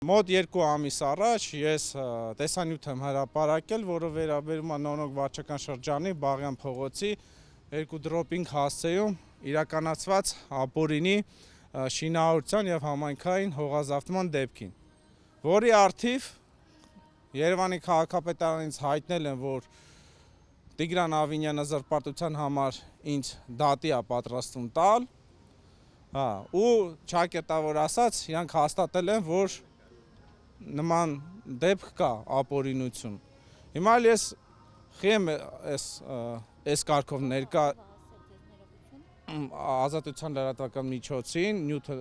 Մոտ 2 ամիս առաջ ես տեսանյութ եմ հրապարակել, որը վերաբերում է Նորոնոկ վարչական շրջանի Բաղյան փողոցի 2 դրոպինգ հասցեում իրականացված ապօրինի շինարարության եւ համայնքային հողազավթման դեպքին, որի առթիվ Երևանի քաղաքապետարանից հայտնել են, որ Տիգրան Ավինյանը զրպարտության համար ինձ դատի է պատրաստվում տալ, ու ճակերտավոր ասած, իրանք հաստատել են, որ նման դեպք կա ապօրինություն։ Հիմա ես խեմ այս կարգով ներկա ազատության լրատվական միջոցին նյութը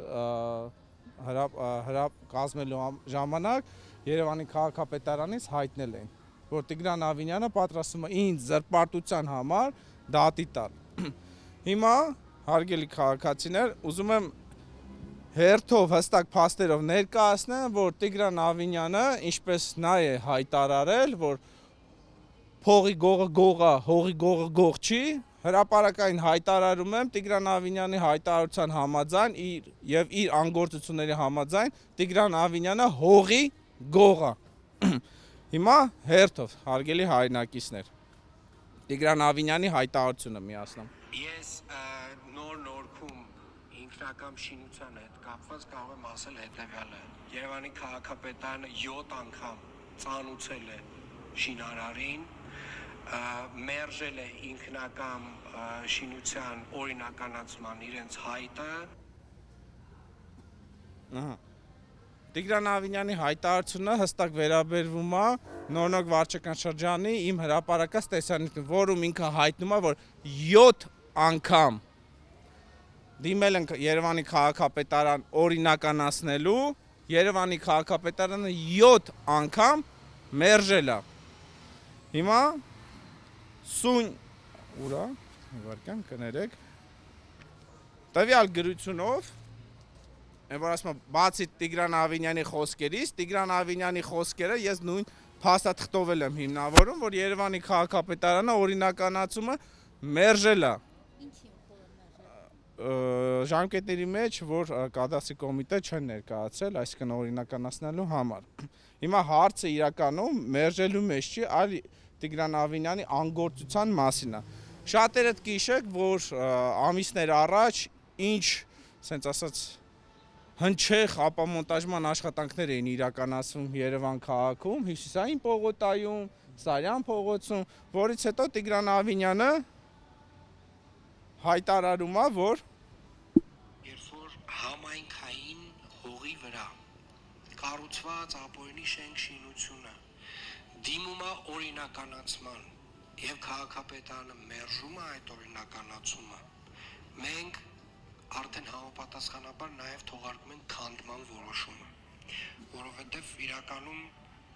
կազմելու ժամանակ Երևանի քաղաքապետարանից հայտնել են, որ Տիգրան Ավինյանը պատրաստվում է ինձ զրպարտության համար դատի տալ։ Հիմա, հարգելի քաղաքացիներ, ուզում եմ հերթով հստակ փաստերով ներկայացնեմ, որ Տիգրան Ավինյանը, ինչպես նա է հայտարարել, որ փողի գողը գող է, հողի գողը գող չի, հրապարակային հայտարարում եմ Տիգրան Ավինյանի հայտարարության համաձայն եւ իր անգործությունների համաձայն Տիգրան Ավինյանը հողի գող է։ Հիմա հերթով, հարգելի հայրենակիցներ, Տիգրան Ավինյանի հայտարարությունը միացնում։ Ես նորքում ինքնական շինության հետ կապված կարող եմ ասել հետևյալը. Երևանի քաղաքապետարանը 7 անգամ ծանուցել է շինարարին, մերժել է ինքնական շինության օրինականացման իրենց հայտը։ Տիգրան Ավինյանի հայտարարությունը հստակ վերաբերվում է Նորոնոկ վարչական շրջանի իմ հրապարակած տեսանյութին, որում ինքը հայտնում է, որ 7 անգամ դիմել են Երևանի քաղաքապետարան օրինականացնելու, Երևանի քաղաքապետարանը 7 անգամ մերժել է։ Հիմա սույն ուրա, վարկան կներեք, տվյալ գրությունով, որ ասում եմ, բացի Տիգրան Ավինյանի խոսքերից, Տիգրան Ավինյանի խոսքերը ես նույն փաստաթղթով եմ հիմնավորում, որ Երևանի քաղաքապետարանը օրինականացումը մերժել է։ Ժամկետների մեջ, որ կադաստրի կոմիտե չեն ներկայացել, այսինքն օրինականացնելու համար։ Հիմա հարցը իրականում մերժելու մեջ չի, այլ Տիգրան Ավինյանի անգործության մասին է։ Շատերդ կհիշեք, որ ամիսներ առաջ ինչ, ասենց ասած, հնչեղ ապամոնտաժման աշխատանքներ էին իրականացվում Երևան քաղաքում, Հյուսիսային պողոտայում, Սարյան փողոցում, որից հետո Տիգրան Ավինյանը հայտարարում է, որ համայնքային հողի վրա կառուցված ապօրինի շենք շինությունը դիմում է օրինականացման եւ քաղաքապետարանը մերժում է այդ օրինականացումը, մենք արդեն համապատասխանաբար նաեւ թողարկում ենք քանդման որոշումը, որովհետեւ իրականում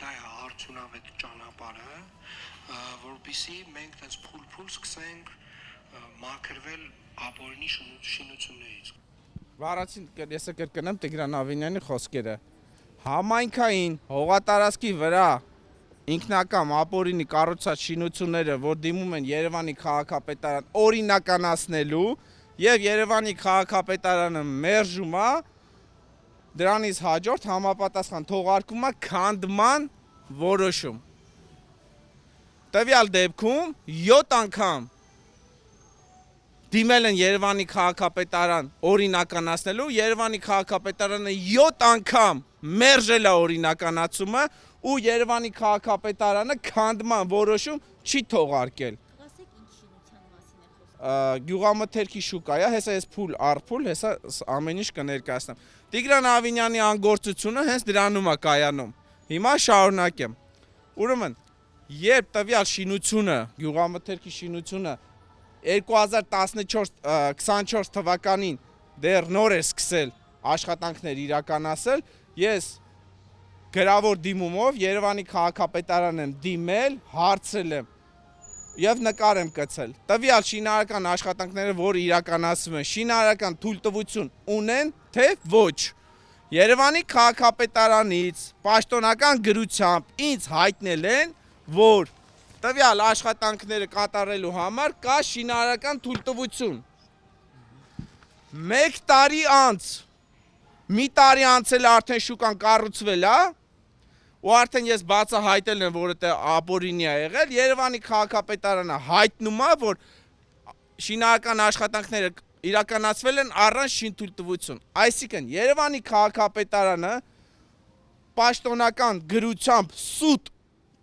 դա է արդյունավետ ճանապարհը, որովհետեւ մենք այդպես փուլ սկսենք մաքրվել ապօրինի շինություններից։ Վարացին ես կրկնեմ Տիգրան Ավինյանի խոսքերը։ Համայնքային հողատարածքի վրա ինքնական ապօրինի կառուցած շինությունները, որ դիմում են Երևանի քաղաքապետարան օրինականացնելու եւ Երևանի քաղաքապետարանը մերժում է, դրանից հաջորդ համապատասխան թողարկում է քանդման որոշում։ Տվյալ դեպքում 7 անգամ դիմել են Երևանի քաղաքապետարան օրինականացնելու, Երևանի քաղաքապետարանը 7 անգամ մերժել է օրինականացումը ու Երևանի քաղաքապետարանը քանդման որոշում չի թողարկել։ Ասեք ինչ շինության մասին է խոսքը։ Գյուղամթերքի շուկա է, հեսա ես փուլ առ փուլ, հեսա ամեն ինչ կներկայացնեմ։ Տիգրան Ավինյանի անգործությունը հենց դրանում է կայանում։ Հիմա շարունակեմ։ Ուրեմն, երբ տվյալ շինությունը, գյուղամթերքի շինությունը 2014 թվականին դեռ նոր էր սկսել աշխատանքներ իրականացել, ես գրավոր դիմումով Երևանի քաղաքապետարան եմ դիմել, հարցրել եմ եւ նկար եմ գցել։ Տվյալ շինարարական աշխատանքները, որ իրականացվում են, շինարարական թույլտվություն ունեն, թե ոչ։ Երևանի քաղաքապետարանից պաշտոնական գրությամբ ինձ հայտնել են, որ տվյալ աշխատանքները կատարելու համար կա շինարարական թույլտվություն։ 1 տարի անց մի տարի անցել արդեն շուկան կառուցվել է, ու արդեն ես բացահայտել եմ, որ դա ապօրինի է եղել, Երևանի քաղաքապետարանը հայտնում է, որ շինարարական աշխատանքները իրականացվել են առանց շինթույլտվություն։ Այսինքն Երևանի քաղաքապետարանը պաշտոնական գրությամբ սուտ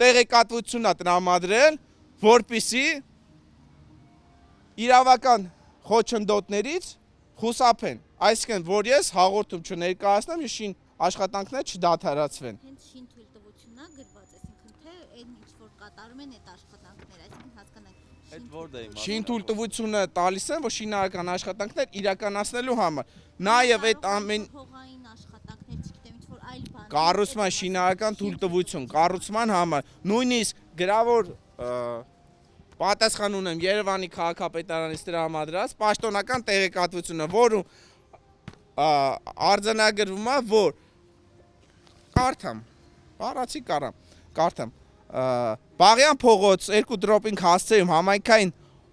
տեղեկատվություն է տրամադրել, որպեսզի իրավական խոչընդոտներից խուսափեն։ Այսինքն, որ ես հաղորդում չներկայացնեմ, շին աշխատանքները չդադարեցվեն։ Հենց շինթույլտվությունն է գրված, այսինքն թե այն ինչ որ կատարում են այդ աշխատանքները, այսինքն հասկանանք։ Այդ որտե է իմաստը։ Շինթույլտվությունը տալիս են, որ շինարարական աշխատանքներ իրականացնելու համար։ Նաև այդ ամեն հողային աշխատանքներ, չգիտեմ, ինչ որ այլ բան։ կառուցման շինարարական թույլտվություն, կառուցման համար, նույնիսկ գրավոր պատասխան ունեմ Երևանի քաղաքապետարանից տրամադրած պաշտոնական տեղեկատվությունը, որում արձանագրվում է, որ կարդամ, բառացի կարդամ, Բաղյան փողոց 2 դրոպինգ հասցեում համայնքային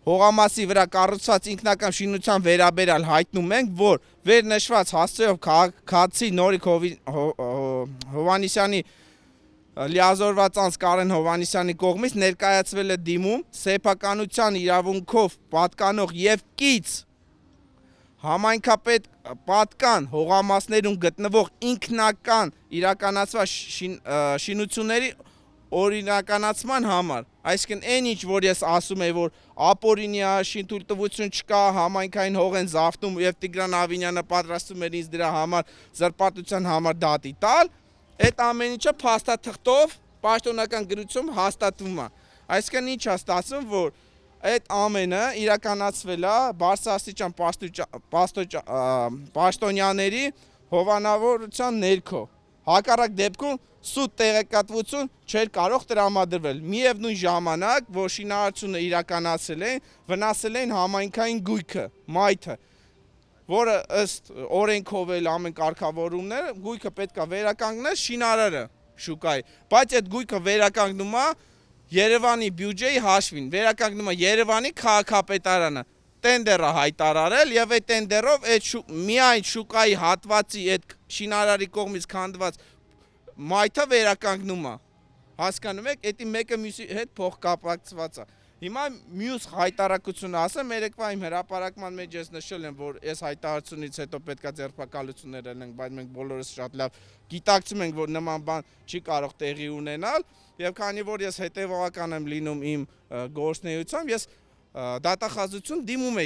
հողամասի վրա կառուցված ինքնական շինության վերաբերյալ հայտնում ենք, որ վերնշված հասցեով քաղաքացի Նորիկ Հովհաննիսյանի լիազորված անձ Կարեն Հովհաննիսյանի կողմից ներկայացվել է դիմում սեփականության իրավունքով պատկանող եւ կից համայնքապետ պատկան հողամասներում գտնվող ինքնական իրականացված շինությունների օրինականացման համար, այսինքն այն ինչ որ ես ասում եմ, որ ապօրինի է, շինթույլտվություն չկա, համայնքային հող են զարթնում եւ Տիգրան Ավինյանը պատրաստում էր ինձ դրա համար զրպարտության համար դատի տալ, այդ ամեն ինչը փաստաթղթով պաշտոնական գրությամբ հաստատվում է։ Այսինքն ինչ է ստացվում, որ այդ ամենը իրականացվել է բարձրաստիճան պաշտոնյաների հովանավորության ներքո։ Հակառակ դեպքում սուտ տեղեկատվություն չէր կարող տրամադրվել։ Միևնույն ժամանակ, որ շինարարությունը իրականացել են, վնասել են համայնքային գույքը, մայթը, որը ըստ օրենքով էլ ամեն կարգավորումներ, գույքը պետք է վերականգնել շինարարը շուկայի, բայց այդ գույքը վերականգնում է Երևանի բյուջեի հաշվին, վերականգնում է Երևանի քաղաքապետարանը, տենդերը հայտարարել եւ այդ տենդերով միայն շուկայի հատվածի այդ շինարարի կողմից քանդված մայթը վերականգնում է։ Հասկանում եք, դա մեկը մյուսի հետ փոխկապակցված է։ Հիմա մյուս հայտարարությունը ասեմ, երեկվա իմ հրապարակման մեջ ես նշել եմ, որ այս հայտարարությունից հետո պետքա ձերբակալություններ լինեն, բայց մենք բոլորս շատ լավ գիտակցում ենք, որ նման բան չի կարող տեղի ունենալ, եւ քանի որ ես հետեւողական եմ լինում իմ գործունեությամբ, ես դատախազություն դիմում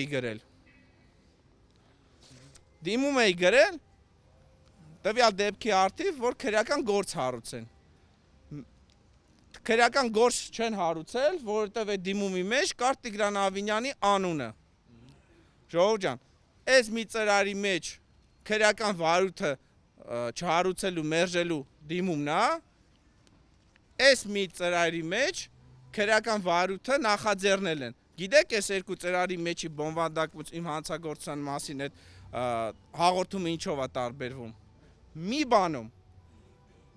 էի գրել տվյալ դեպքի արդիվ, որ քրեական գործ հարուցեն։ Քրեական գործ չեն հարուցել, որովհետև այդ դիմումի մեջ կար Տիգրան Ավինյանի անունը։ Ժողովուրդ ջան, այս մի ծրարի մեջ քրեական վարույթը չհարուցելու, մերժելու դիմումն է, այս մի ծրարի մեջ քրեական վարույթը նախաձեռնել են։ Գիտեք, այս երկու ծրարի մեջի բովանդակված իմ հանցագործության մասին այդ հաղորդումը ինչով է տարբերվում։ Մի բանում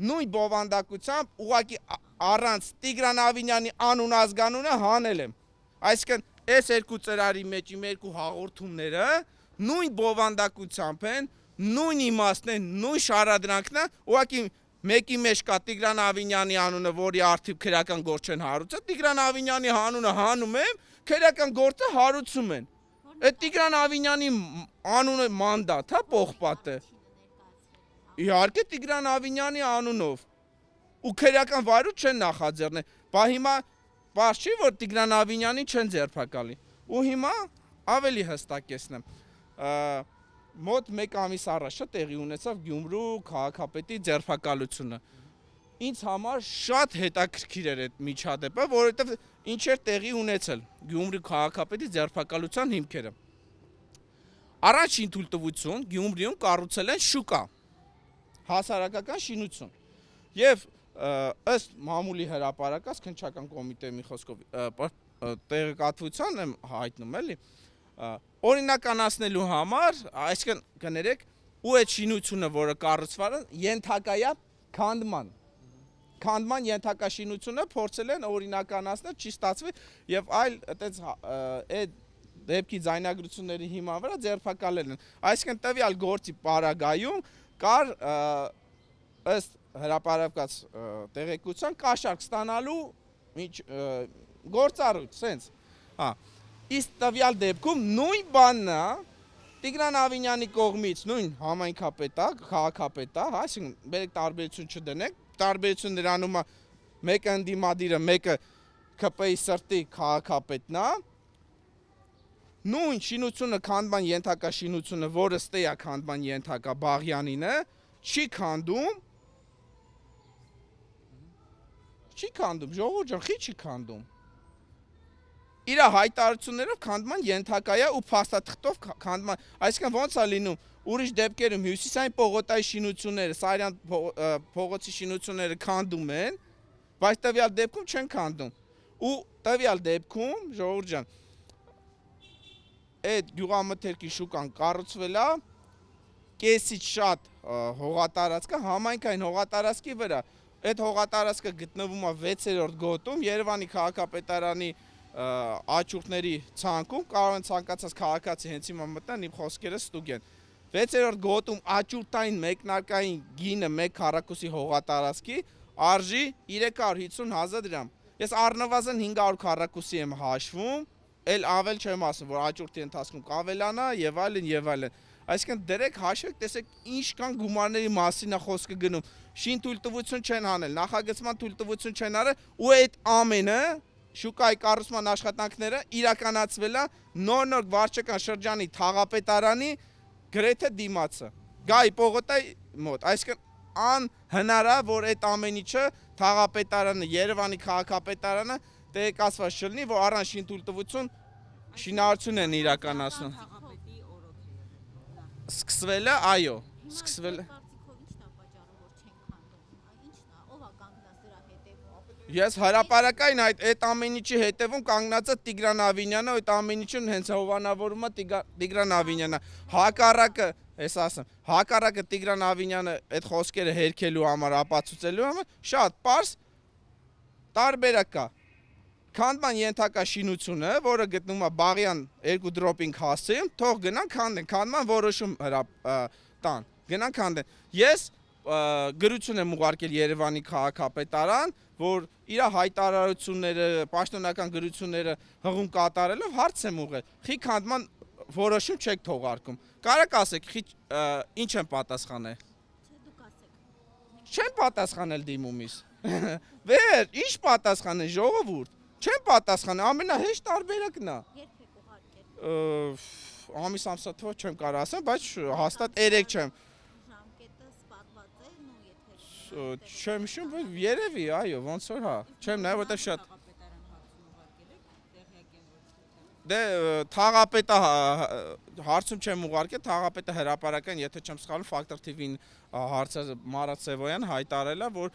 նույն բովանդակությամբ ուղղակի առանց Տիգրան Ավինյանի անուն ազգանունը հանել եմ։ Այսինքն այս երկու ծրարի մեջ իմ երկու հաղորդումները նույն բովանդակությամբ են, նույն իմաստն են, նույն շարադրանքն է, ուղղակի մեկի մեջ կա Տիգրան Ավինյանի անունը, որի արդիվ քրեական գործ չեն հարուցել, Տիգրան Ավինյանի անունը հանում եմ, քրեական գործը հարուցում են։ Այդ Տիգրան Ավինյանի անունը մանդատ, հա, պողպատ է։ Իհարկե Տիգրան Ավինյանի անունով ու քրեական վարույթ չեն նախաձեռնել։ Բա հիմա բաց չի, որ Տիգրան Ավինյանին չեն ձերբակալի։ Ու հիմա ավելի հստակեցնեմ։ Մոտ 1 ամիս առաջ տեղի ունեցավ Գյումրու քաղաքապետի ձերբակալությունը։ Ինձ համար շատ հետաքրքիր էր այդ միջադեպը, որովհետև ինչ էր տեղի ունեցել Գյումրու քաղաքապետի ձերբակալության հիմքերը։ Առաջ շինթույլտվություն Գյումրիում կառուցել են շուկա, հասարակական շինություն։ Եվ ըստ մամուլի հրապարակած քննչական կոմիտեի խոսքով տեղեկատվության եմ հայտնում էլի, օրինականացնելու համար, այսինքն կներեք, ու այդ շինությունը, որը կառուցվել է, ենթակա է քանդման ենթակա շինությունը փորձել են օրինականացնել, չի ստացվի եւ այլ այդ դեպքի ձայնագրությունների հիման վրա ձերբակալել են։ Այսինքն տվյալ գործի պարագայում կար ըստ հրապարակված տեղեկության կաշառք ստանալու գործառույթ, սենց։ Հա։ Իսկ տվյալ դեպքում նույն բանն է Տիգրան Ավինյանի կողմից նույն համայնքապետա, քաղաքապետա, հա, այսինքն բերեք տարբերություն չդնենք, տարբերություն նրանում է մեկը ընդդիմադիրը, մեկը ԿՊ-ի սրտի քաղաքապետն է, նույն շինությունը քանդման ենթակա շինությունը, որը ստե է քանդման ենթակա Բաղյանին է, չի քանդում, ժողովուրդ ջան, խի չի քանդում։ Իր հայտարարություններով քանդման ենթակա է ու փաստաթղթով քանդման, այսինքն ոնց է լինում, ուրիշ դեպքերում Հյուսիսային պողոտայի շինությունները, Սարյան փողոցի շինությունները քանդում են, բայց տվյալ դեպքում չեն քանդում։ Ու տվյալ դեպքում, ժողովուրդ ջան, այդ գյուղամթերքի շուկան կառուցվել է կեսից շատ հողատարածքը համայնքային հողատարածքի վրա։ Այդ հողատարածքը գտնվում է 6-րդ գոտում, Երևանի քաղաքապետարանի աճուրդների ցանկում, կարող են ցանկացած քաղաքացի հենց հիմա մտնեն, իմ խոսքերը ստուգեն։ 6-րդ գոտում աճուրդային մեկնարկային գինը 1 քառակուսի հողատարածքի արժի 350,000 դրամ։ Ես առնվազն 500 քառակուսի եմ հաշվում, էլ ավել չեմ ասում, որ աճուրդի ընթացքում կավելանա եւ այլն եւ այլն։ Այսինքն դրեք հաշվեք, տեսեք ինչ կան գումարների մասին է խոսքը գնում։ Շին թույլտվություն չեն անել, նախագծման թույլտվություն չեն արել ու այդ ամենը շուկայի կառուցման աշխատանքները իրականացվել է նոր վարչական շրջանի թաղապետարանի գրեթե դիմացը։ Գայի պողոտայի մոտ, այսինքն անհնար է, որ այդ ամեն ինչը թաղապետարանը, Երևանի քաղաքապետարանը տեղեկացված չլինի, որ առանց շինթույլտվություն շինարարություն են իրականացնում։ Սկսվել է, այո, սկսվել է։ Ես հրապարակային այդ ամեն ինչի հետևում կանգնած է Տիգրան Ավինյանը, այդ ամեն ինչն հենց հովանավորում է Տիգրան Ավինյանը։ Հակառակը, ես ասեմ, հակառակը Տիգրան Ավինյանը այդ խոսքերը հերքելու համար, ապացուցելու համար շատ պարզ տարբերակ կա։ Քանդման ենթակա շինությունը, որը գտնվում է Բաղյան 2 դրոպինգ հասցեում, թող գնան քանդեն, քանդման որոշում տան, գնան քանդեն։ Ես գրություն եմ ուղարկել Երևանի քաղաքապետարան, որ իր հայտարարությունները, պաշտոնական գրությունները հղում կատարելով հարց եմ ուղղել։ Խի քանդման որոշում չեք թողարկում։ Կարեք ասեք, խի ինչ եմ պատասխանել։ Չեմ պատասխանել դիմումից։ Վեր, ինչ պատասխանել ժողովուրդ։ Չեմ պատասխանել, ամենահեշտ տարբերակն է։ Երբ եք ուղարկել։ Ամիս ամսա թվով չեմ կարող ասեմ, բայց հաստատ 3 չեմ։ Ժամկետը սպառված է, ու եթե Չեմ հիշում, բայց երևի, այո, ոնց որ հա։ Չեմ նայ, որտեղ շատ Դե թաղապետը հարցում չեմ ուղարկել, թաղապետը հրապարակային, եթե չեմ սխալվում, Factor TV-ին հարցը Մարատ Սևոյան հայտարարել է, որ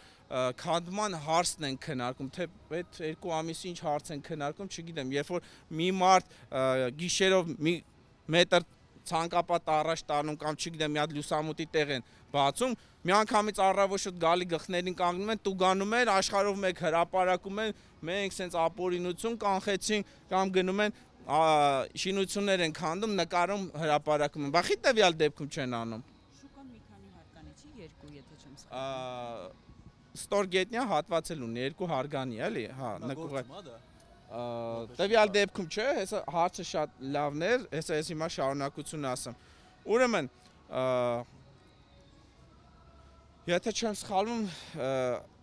քանդման հարցն են քննարկում, թե այդ 2 ամիսի ինչ հարց են քննարկում, չգիտեմ, երբ որ մի մարդ գիշերով մի մետր ցանկապատ առաջ տանում կամ չգիտեմ, մի հատ լուսամուտի տեղ են բացում, միանգամից առավոտ գալի գլխներին կանգնում են, տուգանում են, աշխարհով մեկ հրապարակում են, մենք սենց ապօրինություն կանխեցինք կամ գնում են շինություններ են քանդում, նկարում հրապարակում են, բախի տվյալ դեպքում չեն անում։ Շուկան մի քանի հարկանի չի, 2, եթե չեմ սխալվում։ Ստորգետնյա հատվածել ունի, 2 հարգանի, էլի, հա, նկուղը։ Տվյալ դեպքում չէ, հեսա հարցը շատ լավն էր, հեսա ես հիմա շարունակություն ասեմ։ Ուրեմն, եթե չեմ սխալվում,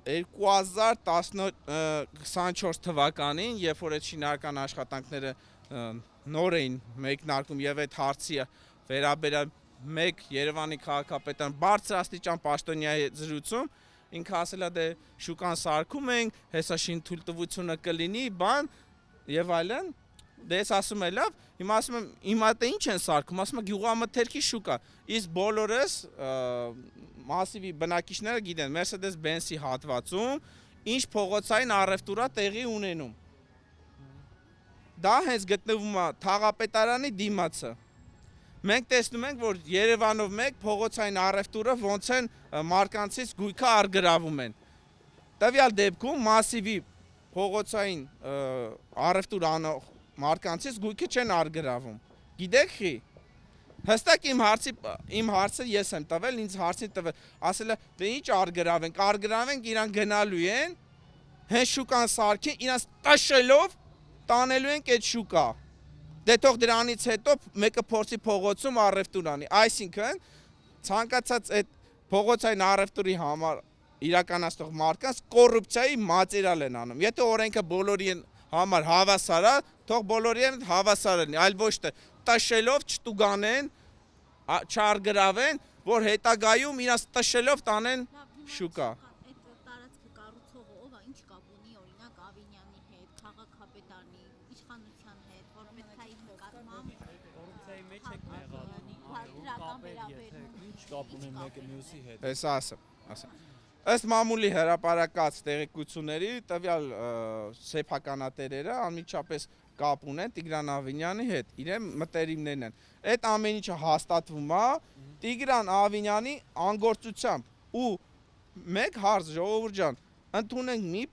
2024 թվականին, երբ որ այդ շինարական աշխատանքները նոր էին մեկնարկում եւ այդ հարցի վերաբերյալ մեկ Երևանի քաղաքապետարան բարձրաստիճան պաշտոնյայի զրույցում ինքը ասել է դե շուկան սարքում ենք, հեսա շինթույլտվությունը կլինի, բան եւ այլն։ Դե ես ասում եմ լավ, հիմա ասում եմ հիմա դե ինչ են սարքում, ասում եմ գյուղամթերքի շուկա։ Իսկ բոլորս մասիվի բնակիչները գիտեն Mercedes-Benz-ի հատվածում ինչ փողոցային առևտուրա տեղի ունենում։ Դա հենց գտնվում է թաղապետարանի դիմացը։ Մենք տեսնում ենք, որ Երևանով մեկ փողոցային առևտուրը ոնց են մարկանցից գույքը արգրավում են։ Տվյալ դեպքում մասիվի փողոցային առևտուր անող մարկանցից գույքը չեն արգրավում։ Գիտեք խի։ Հստակ իմ հարցը ես եմ տվել, ինձ հարցին տվել, ասել է, դե ինչ արգրավենք, իրանք գնալու են, հեն շուկան սարքին, իրանք տաշելով տանելու ենք այդ շուկա։ Դե թող դրանից հետո մեկը փորձի փողոցում առևտուր անի։ Այսինքն ցանկացած այդ փողոցային առևտուրի համար իրականացնող մարդկանց կոռուպցիայի մատերիալ են անում։ Եթե օրենքը բոլորի համար հավասար է, թող բոլորի հավասար լինի, այլ ոչ թե տաշելով չտուգանեն, չարգրավեն, որ հետագայում իրաց տաշելով տանեն շուկա։ Այդ տարածքը կառուցողը ով է, ինչ կապ ունի օրինակ Ավինյանի հետ, քաղաքապետարանի, իշխանության հետ, որ պետք է իր նկատմամբ կոռուպցիայի մեջ եք եղած։ դրական վերաբերում։ Ինչ կապ ունի մեկը մյուսի հետ։ Էս ասեմ։ Ըստ մամուլի հրապարակած տեղեկությունների տվյալ սեփականատերերը անմիջապես կապ ունեն Տիգրան Ավինյանի հետ, իրեն մտերիմներն են։ Այդ ամեն ինչը հաստատվում է Տիգրան Ավինյանի անգործությամբ ու մեկ հարց ժողովուրդ ջան, ընդունենք մի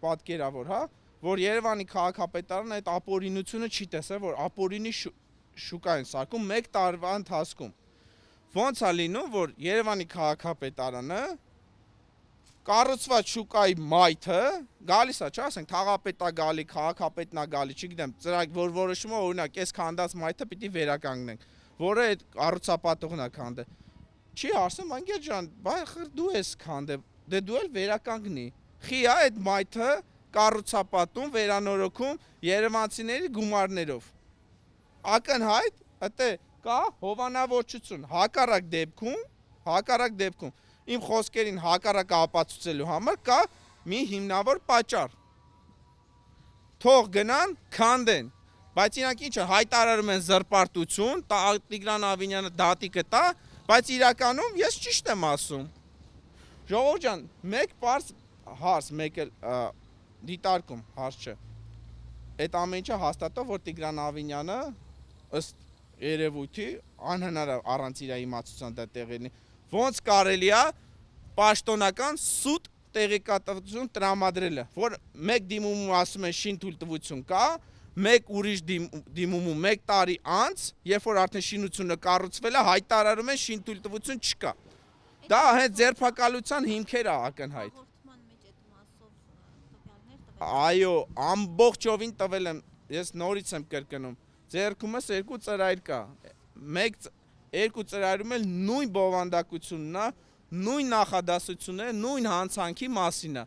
պատկերավոր, հա, որ Երևանի քաղաքապետարանը այդ ապօրինությունը չի տեսել, որ ապօրինի շուկա են սարքում 1 տարվա ընթացքում։ Ոնց է լինում, որ Երևանի քաղաքապետարանը կառուցված շուկայի մայթը գալիս է, չէ՞, ասենք թաղապետա գալի, քաղաքապետն է գալի, չգիտեմ, ծրագիր որ որոշում է, օրինակ, այս քանդած մայթը պիտի վերականգնենք, որը այդ կառուցապատողն է քանդել։ Չի ասում, անգեր ջան, բայ դու ես քանդել, դե դու էլ վերականգնի։ Խի է այդ մայթը կառուցապատում, վերանորոգում երևանցիների գումարներով։ Ակնհայտ, այդտե կա հովանավորչություն, հակառակ դեպքում իմ խոսքերին հակառակ ապացուցելու համար կա մի հիմնավոր պատճառ։ Թող գնան, քանդեն, բայց իրանք ինչը հայտարարում են զրպարտություն, Տիգրան Ավինյանը դատիկը տա, բայց իրականում ես ճիշտ եմ ասում։ Ժողովուրդ ջան, մեկ պարզ հարց, մեկ էլ դիտարկում հարց չէ։ Այդ ամեն ինչը հաստատող, որ Տիգրան Ավինյանը ըստ երևույթի անհնար է առանց իր իմացության դա տեղի լինի։ Ոնց կարելի է պաշտոնական սուտ տեղեկատվություն տրամադրելը, որ մեկ դիմումում ասում են շինթույլտվություն կա, մեկ ուրիշ դիմումում 1 տարի անց, երբ որ արդեն շինությունը կառուցվել է, հայտարարում են շինթույլտվություն չկա։ Դա հենց ձերբակալության հիմքեր է ակնհայտ։ Հաղորդման մեջ այդ մասով տվյալներ տվել։ Այո, ամբողջովին տվել եմ, ես նորից եմ կրկնում։ Ձերքումս 2 ծրայր կա։ 2 ծրայրում էլ նույն բովանդակությունն է, նույն նախադասությունն է, նույն հանցանքի մասին է։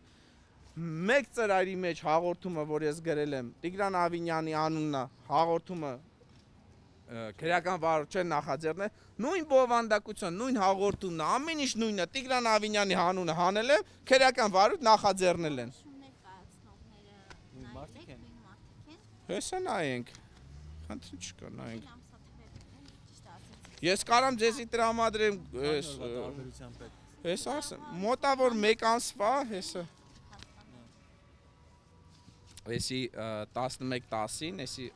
1 ծրայրի մեջ հաղորդումը, որ ես գրել եմ, Տիգրան Ավինյանի անունն է, հաղորդումը քրեական վարչության նախաձեռնել, նույն բովանդակություն, նույն հաղորդումն է, ամեն ինչ նույնն է, Տիգրան Ավինյանի անունը հանել եմ, քրեական վարույթ նախաձեռնել են։ Շումներ կայացնողները Նույն մարդիկ են։ նույն մարդիկ են։ Հեսա նայենք։ Խնդրի չկա, նայենք։ Ամսաթվեր են, ճիշտ ասեցիք։ Ես կարամ ձեզի տրամադրեմ, Տարբերությամբ է։ հես ասեմ, մոտավոր 1 ամսվա, հեսը։ Էսի 11-10-ին, էսի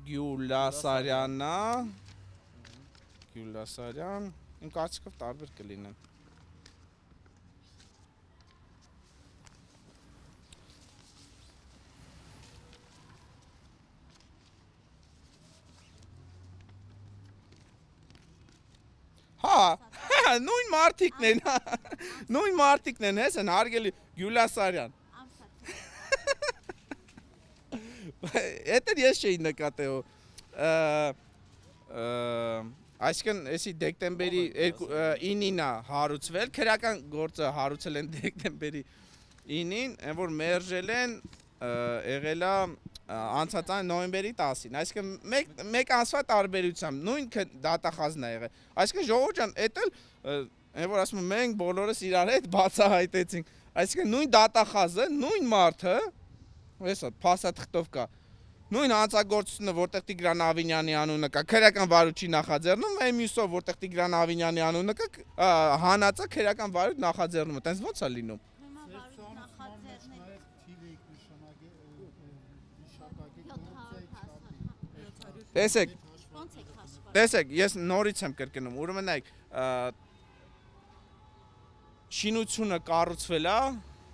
Գյուլասարյանա, Գյուլասարյան, իմ կարծիքով տարբեր կլինեն։ Հա, նույն մարդիկն են, նույն մարդիկն են, հես են, հարգելի Գյուլասարյան։ Էտեր ես չէի նկատել, այսինքն էսի դեկտեմբերի 9-ին է հարուցվել, քրեական գործը հարուցել են դեկտեմբերի 9-ին, այն որ մերժել են, եղել է անցած նոյեմբերի 10-ին, այսինքն մեկ ամսվա տարբերությամբ, նույն դատախազն է եղել, այսինքն ժողովուրդ ջան, էդ էլ, այն որ ասում մենք բոլորս իրար հետ բացահայտեցինք, այսինքն նույն դատախազը, նույն մարդը, հեսա, փասաթղթով կա, նույն հանցագործությունը, որտեղ Տիգրան Ավինյանի անունը կա, քրեական վարույթի նախաձեռնում, այն մյուսով, որտեղ Տիգրան Ավինյանի անունը կա, հանածա քրեական վարույթ նախաձեռնում, տենց ո՞նց է լինում։ Հիմա վարույթ նախաձեռնել Տեսեք, ո՞նց եք հաշվարկում։ տեսեք, ես նորից եմ կրկնում, ուրեմն նայեք, շինությունը կառուցվել է,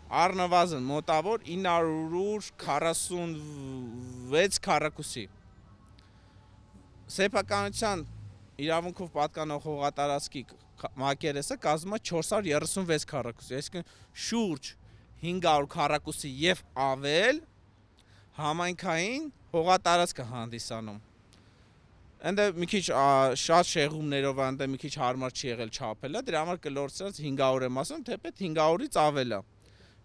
առնվազն մոտավոր 946 քառակուսի։ Սեփականության իրավունքով պատկանող հողատարածքի մակերեսը կազմում է 436 քառակուսի, այսինքն շուրջ 500 քառակուսի եւ ավել համայնքային հողատարածք է հանդիսանում։ Այնտեղ մի քիչ շատ շեղումներով է, այնտեղ մի քիչ հարմար չի եղել չափելը, դրա համար կլորցրած 500 եմ ասում, թեպետ 500-ից ավել է։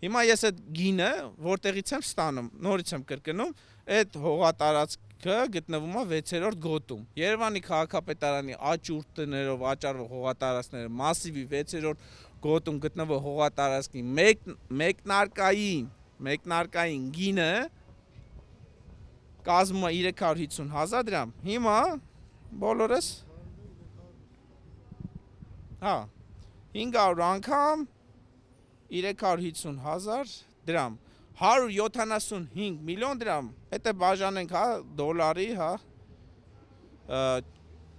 Հիմա ես այդ գինը որտեղից եմ ստանում, նորից եմ կրկնում, այդ հողատարածքը գտնվում է 6-րդ գոտում։ Երևանի քաղաքապետարանի աճուրդներով աճառվող հողատարածքները մասիվի 6-րդ գոտում գտնվող հողատարածքի մեկնարկային գինը կազմում է 350,000 դրամ։ Հիմա բոլորս 500 անգամ 350,000 դրամ, 175 միլիոն դրամ, հետը բաժանենք դոլարի,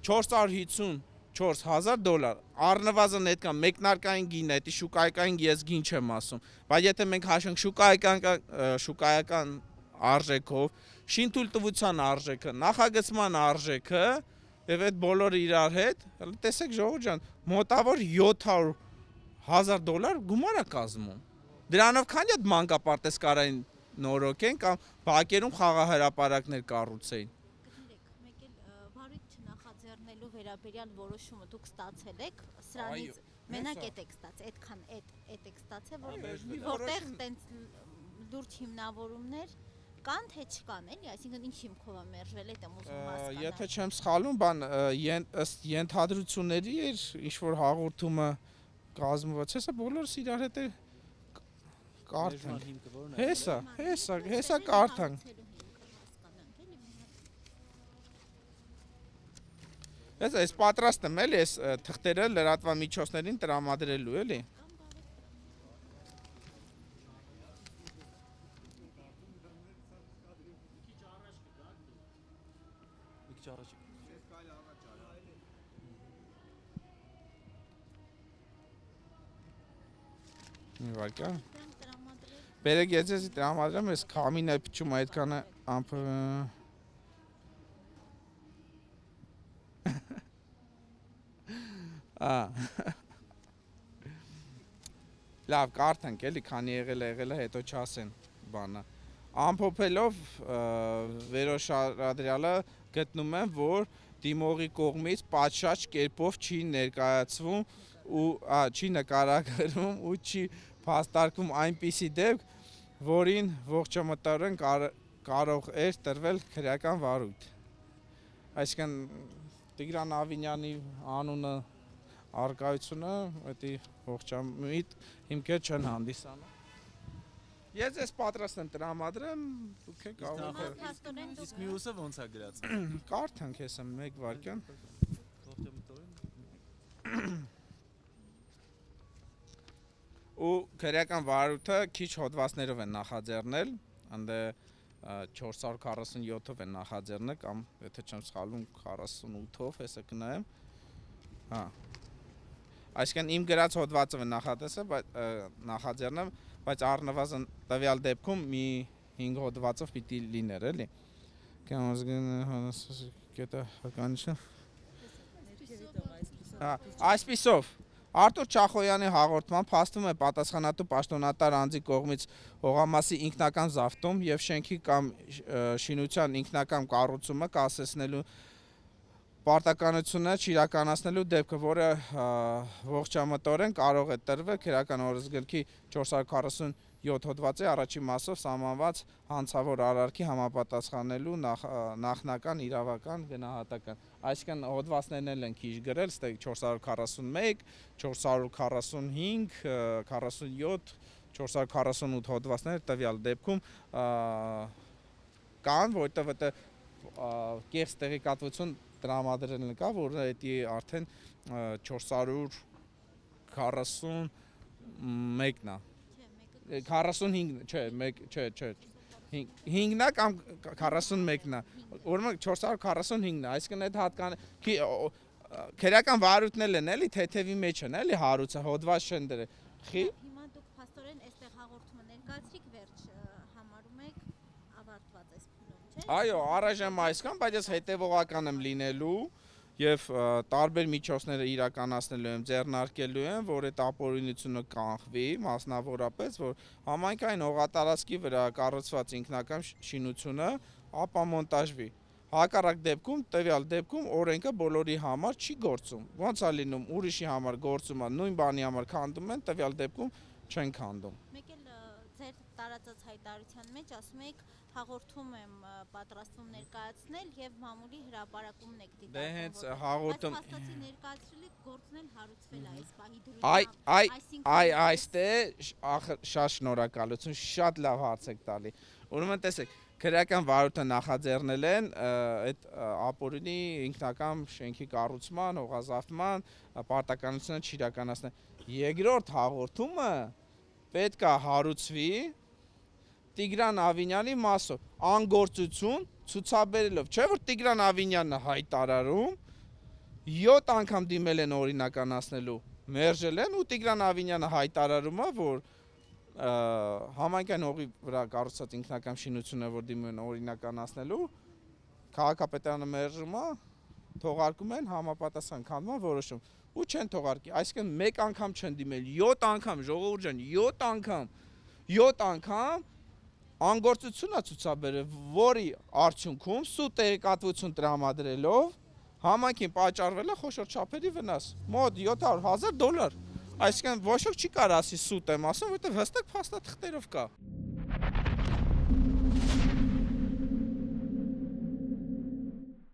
454,000 դոլար, առնվազն այդքան մեկնարկային գինը, դա շուկայական ես գին չեմ ասում, բայց եթե մենք հաշվենք շուկայական արժեքով, շինթույլտվության արժեքը, նախագծման արժեքը եւ այդ բոլորը իրար հետ, տեսեք ժողովուրդ ջան, մոտավոր 700,000 դոլար գումար է կազմում։ Դրանով քանի հատ մանկապարտեզկարային նորոգեն կամ բակերում խաղահրապարակներ կառուցեին։ Գտնեք, մեկ էլ վարույթ չնախաձեռնելու վերաբերյալ որոշումը դուք ստացել եք, սրանից մենակ այդ եք ստացել, այդքան այդ եք ստացել, որտեղ տենց լուրջ հիմնավորումներ կան թե չկան, էլի, այսինքն ինչ հիմքով է մերժվել, այդ եմ ուզում հասկանալ։ Եթե չեմ սխալվում, ըստ ենթադրությունների էր ինչ-որ հաղորդումը կազմված, հեսա բոլորս իրար հետ կարդանք։ Հեսա կարդանք։ Ես պատրաստ եմ էլի, ես թղթերը լրատվամիջոցներին տրամադրելու էլի։ Մի վարկյա։ Բերեք ես ես տրամադրեմ, ես քամին է փչում այդքան ամփ Լավ, կարդանք էլի, քանի եղել է, հետո չասեն բանը։ Ամփոփելով վերոշարադրյալը գտնում եմ, որ դիմողի կողմից պատշաճ կերպով չի ներկայացվում ու չի նկարագրվում ու չի փաստարկվում այնպիսի դեպք, որին ողջամտորեն կարող էր տրվել քրեական վարույթ։ Այսինքն Տիգրան Ավինյանի անունը արկայությունը դա ողջամիտ հիմքեր չեն հանդիսանում։ Ես պատրաստ եմ տրամադրեմ, դուք եք կարող եք։ Իսկ մյուսը ոնց է գրած։ Կարդանք ես մեկ վարկյան։ Ու քրեական վարույթը քիչ հոդվածներով են նախաձեռնել, ընդ 447-ով են նախաձեռնել կամ եթե չեմ սխալվում 48-ով, հեսա կնայեմ։ Այսինքն իմ գրած հոդվածով են նախաձեռնել, բայց առնվազն տվյալ դեպքում մի 5 հոդվածով պիտի լիներ, էլի։ Այսպիսով Արտուր Չախոյանի հաղորդման փաստում է պատասխանատու պաշտոնատար անձի կողմից հողամասի ինքնական զավթում եւ շենքի կամ շինության ինքնական կառուցումը կասեցնելու պարտականությունը չիրականացնելու դեպքը, որը ողջամտորեն կարող է տրվել քրեական օրենսգրքի 447 հոդվածի առաջին մասով սահմանված հանցավոր արարքի համապատասխանելու նախնական իրավական գնահատական։ Այսինքն հոդվածներն են քիչ գրել, ստե 441, 445, 47, 448 հոդվածներ տվյալ դեպքում կան, որտեղ կեղծ տեղեկատվություն տրամադրել կա, որ դա արդեն 441-ն է։ 45, չէ, 5-ն է կամ 41-ն է։ Ուրեմն 445-ն է, այսինքն այդ հատկան քրեական վարույթներն են, էլի թեթևի մեջ են, էլի հարուցը հոդված չեն դրել։ Հիմա դուք փաստորեն այստեղ հաղորդում Այո, առայժմ այսքան, բայց ես հետևողական եմ լինելու եւ տարբեր միջոցներ իրականացնելու եմ, ձեռնարկելու եմ, որ այդ ապօրինությունը կանխվի, մասնավորապես, որ համայնքային հողատարածքի վրա կառուցված ինքնական շինությունը ապամոնտաժվի։ Հակառակ դեպքում, տվյալ դեպքում օրենքը բոլորի համար չի գործում։ Ոնց է լինում, ուրիշի համար գործում է, նույն բանի համար քանդում են, տվյալ դեպքում չեն քանդում։ Մեկ էլ ձեր տարածած հայտարարության մեջ ասում եք հաղորդում եմ պատրաստվում ներկայացնել եւ մամուլի հրապարակումն եք դիտարկում։ Դե հենց հաղորդում Փաստացի ներկայացրել եք գործն էլ հարուցվել է այս պահի դրությամբ։ Այստեղ շատ շնորհակալություն, շատ լավ հարց եք տալի։ Ուրեմն տեսեք, քրեական վարույթը նախաձեռնել են այդ ապօրինի ինքնական շենքի կառուցման, հողազավթման պարտականությունը չիրականացնել։ Երկրորդ հաղորդումը պետք է հարուցվի Տիգրան Ավինյանի մասով, անգործություն ցուցաբերելով, չէ՞ որ Տիգրան Ավինյանը հայտարարում 7 անգամ դիմել են օրինականացնելու, մերժել են ու Տիգրան Ավինյանը հայտարարում է, որ համայնքային հողի վրա կառուցված ինքնական շինությունը, որ դիմում են օրինականացնելու, քաղաքապետարանը մերժում է, թողարկում են համապատասխան քանդման որոշում ու չեն թողարկի, այսինքն մեկ անգամ չեն դիմել, 7 անգամ ժողովուրդ ջան, 7 անգամ անգործություն է ցուցաբերել, որի արդյունքում սուտ տեղեկատվություն տրամադրելով համայնքին պատճառվել է խոշոր չափերի վնաս, մոտ $700,000, այսինքն ոչ ոք չի կարող ասի սուտ եմ ասում, որովհետև հստակ փաստաթղթերով կա։